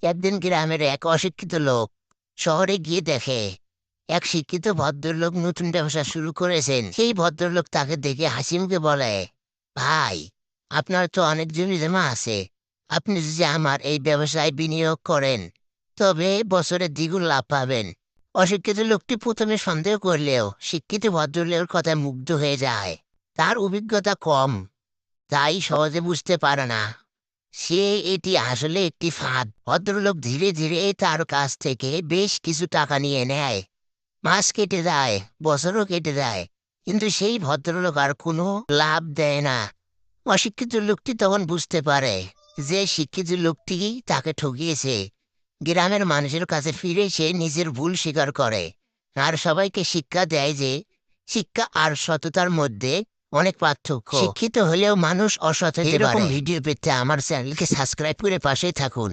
একদিন গ্রামের এক অশিক্ষিত লোক শহরে গিয়ে দেখে এক শিক্ষিত ভদ্রলোক নতুন ব্যবসা শুরু করেছেন। সেই ভদ্রলোক তাকে দেখে হাসি মুখে বলে, ভাই, আপনার তো অনেক জমি জমা আছে। আপনি যদি আমার এই ব্যবসায় বিনিয়োগ করেন তবে বছরে দ্বিগুণ লাভ পাবেন। অশিক্ষিত লোকটি প্রথমে সন্দেহ করলেও শিক্ষিত ভদ্রলোকের কথায় মুগ্ধ হয়ে যায়। তার অভিজ্ঞতা কম, তাই সহজে বুঝতে পারে না সে এটি আসলে একটি ফাঁদ। ভদ্রলোক ধীরে ধীরে তার কাছ থেকে বেশ কিছু টাকা নিয়ে নেয়। মাস কেটে যায়, বছরও কেটে যায়, কিন্তু সেই ভদ্রলোক আর কোনো লাভ দেয় না। অশিক্ষিত লোকটি তখন বুঝতে পারে যে শিক্ষিত লোকটি তাকে ঠকিয়েছে। গ্রামের মানুষের কাছে ফিরে সে নিজের ভুল স্বীকার করে আর সবাইকে শিক্ষা দেয় যে শিক্ষা আর সততার মধ্যে অনেক পার্থক্য। শিক্ষিত হলেও মানুষ অসৎ হতে পারে। এরকম ভিডিও পেতে আমার চ্যানেলকে সাবস্ক্রাইব করে পাশে থাকুন।